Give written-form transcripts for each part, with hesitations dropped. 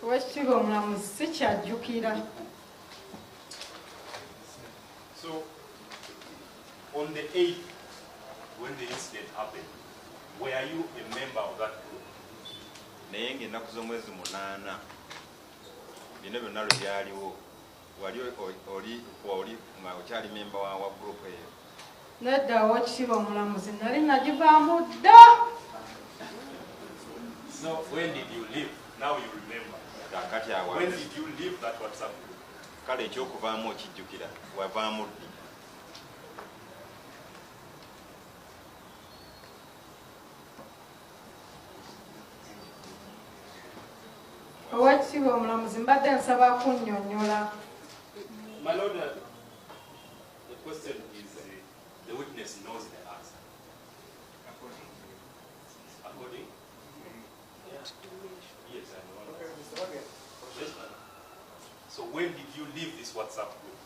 Wekitiibwa omulamuzi sikyajjukira. So, on the 8th, when the incident happened, were you a member of that group? Naye ng'ennaku z'omwezi 8 bino byonna lwe byaliwo wali nga okyali memba wa group eyo? Nedda wekitiibwa omulamuzi nali nagivaamu dda. So when did you leave? Now you remember. When did you leave that WhatsApp group? Kale ekyokuvaamu okijjukira wavaamu ddi? Owekitiibwa omulamuzi mbadde nsaba kunnyonnyola. My Lord, the question is the witness knows the answer. According? Yes, I know. Yes, madam. So when did you leave this WhatsApp group?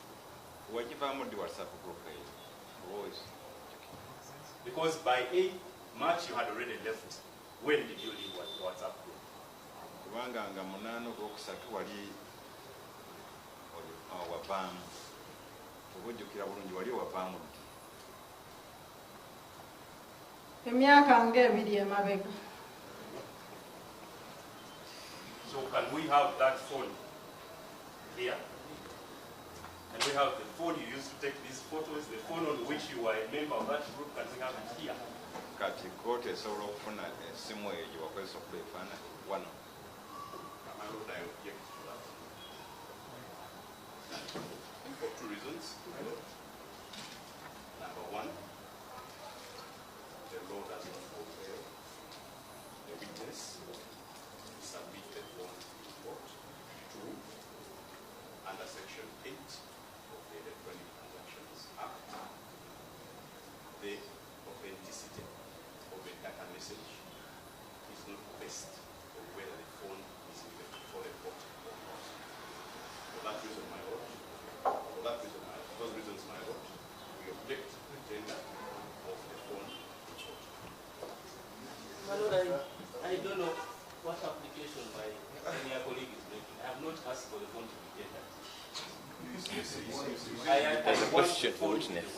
Wagivaamu ddi WhatsApp group eyo? Because by 8 March you had already left. When did you leave the WhatsApp group? Kubanga nga 8 Ogwokusatu wali wavaamu. Oba ojjukira bulungi wali wavaamu ddi? Emyaka ng'ebiri emabega. So can we have that phone here? Can we have the phone you used to take these photos, the phone on which you were a member of that group, can we have it here? Kati kooti esobola okufuna essimu eyo gye wakozesa okuba efaananyi wano. My Lord, I object to that. For 2 reasons. Number 1, the law does not compel the witness to submit the phone to court. 2, under Section 8 of the Electronic Transactions Act, the authenticity of a data message is not based on whether the phone is given before a court or not. For that reason, my Lord, those reasons, my Lord, we object to the tender of the phone to court. My Lord, I don't know what application my senior colleague is making. I have not asked for the phone to be tendered. There's a question for witness.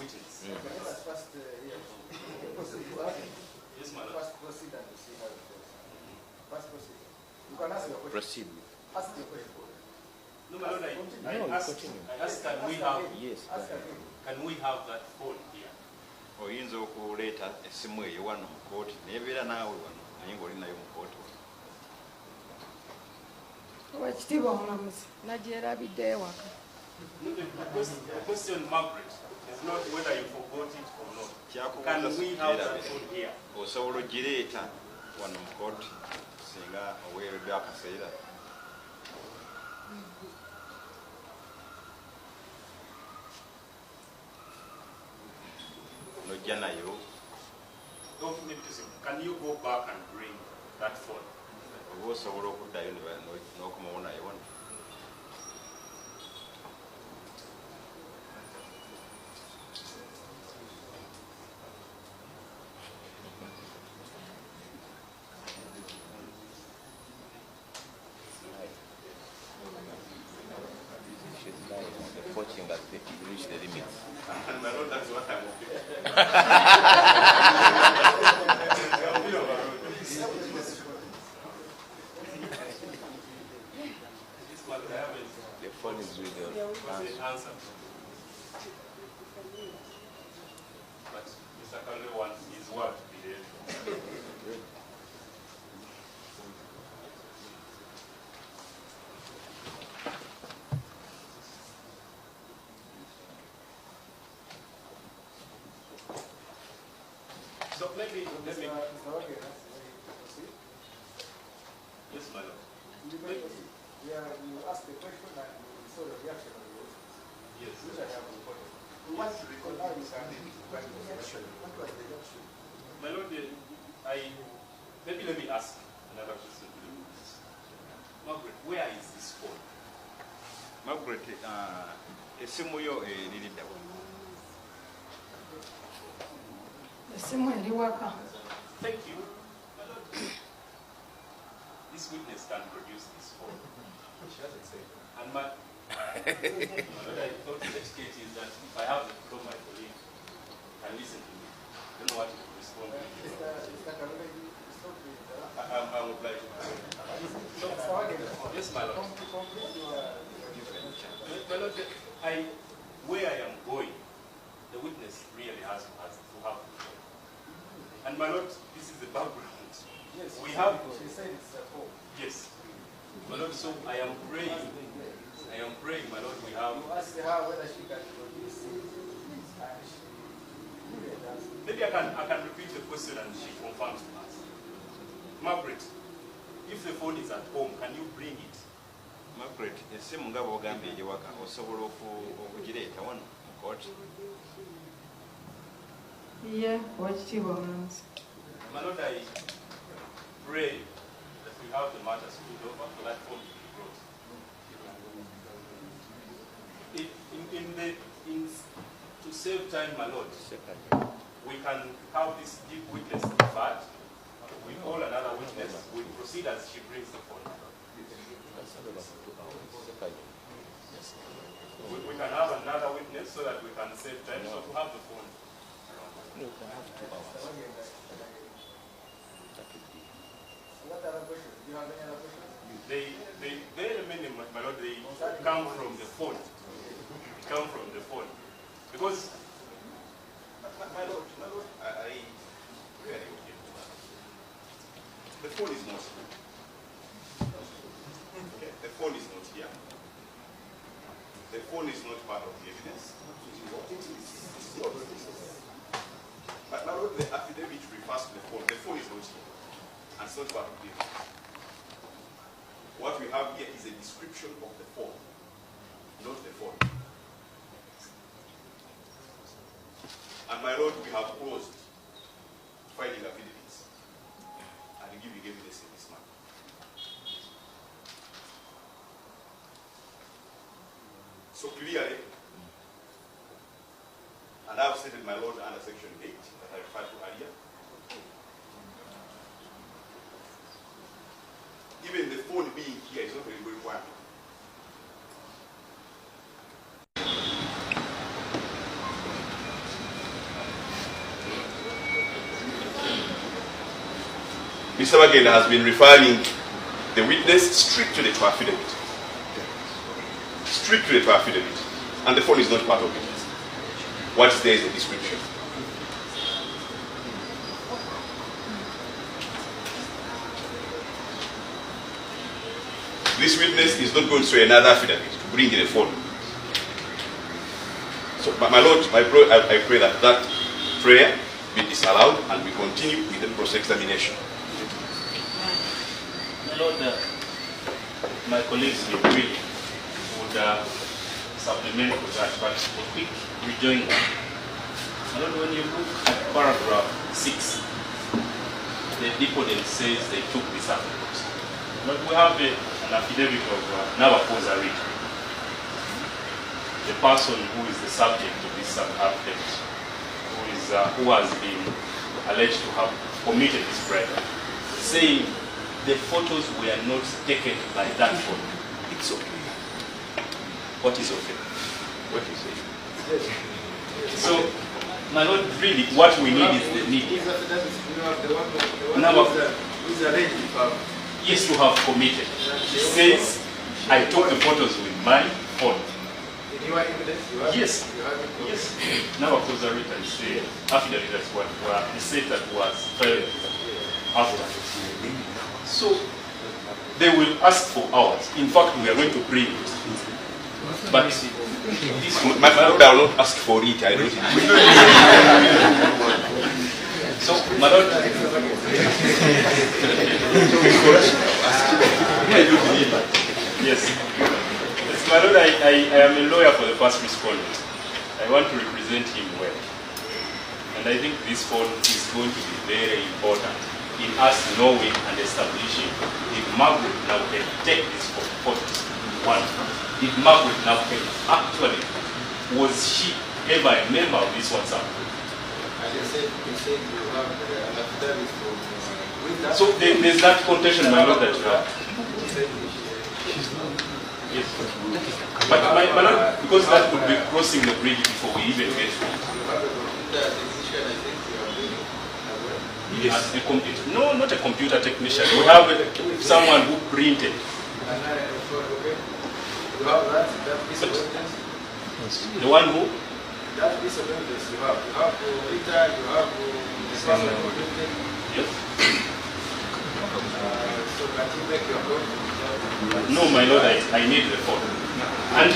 Yes, my Lord. First proceed and see how it goes. First proceed. You can ask your question. Proceed. Ask your question. No, my Lord, I asked, can we have that phone here? Oyinza okuleeta essimu eyo wano mu kooti neebeera naawe wano naye ng'oli nayo mu kooti. Owekitiibwa omulamuzi nagyerabidde ewaka. The question, Margaret, is not whether you forgot it or not. Can we have that phone here? Osobola ogireeta wano mu kooti singa oweereddwa akaseera. Nojja nayo. Don't need to say, can you go back and bring that phone? Oba osobola okuddayo n'okomawo nayo wano. Watching as they reach the limits. And my Lord, that's what I'm hoping. The phone is with the answer. But Mr. Kale wants his word to be there. So maybe, let me. Yes, my Lord. Yeah, you ask the question and you saw the reaction of yours. Yes. Which I have recorded. We want to record how you can what was the reaction? My Lord, maybe let me ask another question to the witness. Margaret, where is this phone? Margaret, essimu yo eridda wa? Essimu eri waka. Thank you. My Lord, this witness can produce this phone. And what I thought in that case is that if I have to call my colleague and listen to me, I don't know what to respond to. I'm obliged. So, yes, my Lord. My Lord, where I am going, the witness really has to have. And my Lord, this is the background. Yes, we have. She said it's a home. Yes. My Lord, so I am praying. My Lord, we have. You ask her whether she can produce it. Maybe I can repeat the question and she confirms to us. Margaret, if the phone is at home, can you bring it? Margaret, esimu nga bw'ogambye egiwaka osobola okugireeta wano mu kooti? Ye, Oweekitiibwa Omulamuzi. My Lord, I pray that we have the matter stood over for that phone to be brought. To save time, my Lord, we can have this deep witness deferred. We call another witness. We proceed as she brings the phone. We can have another witness so that we can save time. So to have the phone. No, we can have 2 hours. What other questions? Do you have any other questions? They remain, my Lord, they come from the phone. They come from the phone. Because, my Lord, I really would give the phone is not here. Okay, the phone is not here. The phone is not part of the evidence. But my Lord, the affidavit refers to the phone. The phone is not here. And it's not part of the evidence. What we have here is a description of the phone, not the phone. And my Lord, we have closed filing affidavits and giving evidence in this matter. So clearly, and I have stated, my Lord, under section 8 that I referred to earlier, even the phone being here is not a legal requirement. Mr. Magenda has been referring the witness strictly to affidavit. Strictly to affidavit. And the phone is not part of it. What is there is a description. This witness is not going to say another affidavit to bring in a phone. So, my Lord, I pray that that prayer be disallowed and we continue with the cross-examination. my Lord, my colleagues would supplement with that, but a quick rejoinder. My Lord, when you look at paragraph 6, the deponent says they took this affidavit. But we have an affidavit of Nalukoola Batabukide, the person who is the subject of this affidavit, who has been alleged to have committed this crime, saying the photos were not taken by that phone. It's okay. What is okay? What you say? So, my Lord, really, what we need is the need. Yes, to have committed. She says, I took the photos with my phone. In your evidence, you have Yes. You have it. Yes. Nalukoola Batabukide say affidavit that's what the safe that was filed after. So they will ask for ours. In fact, we are going to bring it. But this My Lord, I will not ask for it. I don't. so my Lord, yes. Yes, my Lord, I am a lawyer for the first respondent. I want to represent him well. And I think this phone is going to be very important in us knowing and establishing if Margaret now can take this photos. One, if Margaret now can actually, was she ever a member of this WhatsApp group? As you said you have an affidavit from with that. So there's that contention, my Lord, that you have. She said she's not. Yes. But my lord, because that could be crossing the bridge before we even get to it. Yes, a computer. No, not a computer technician. We have someone who printed. The one who? That piece of evidence you have. You have printer, you have Yes. so can you make your phone? No, my lord, I need the phone. And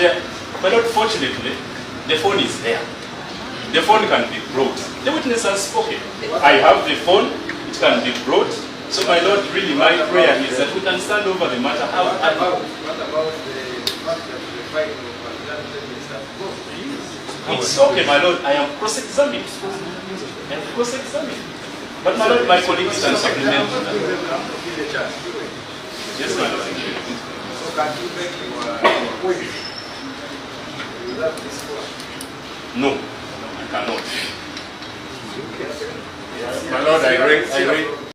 my lord, fortunately, the phone is there. The phone can be brought. The witness has spoken. I have the phone, it can be brought. So my lord, really my prayer is that we can stand over the matter. What about the fact that the file of It's okay, my lord, I am cross-examined. I am cross-examined. But my lord, my colleagues can supplement that. Yes, my lord. So can you make your point without this phone? No, I cannot. Okay. My lord, I read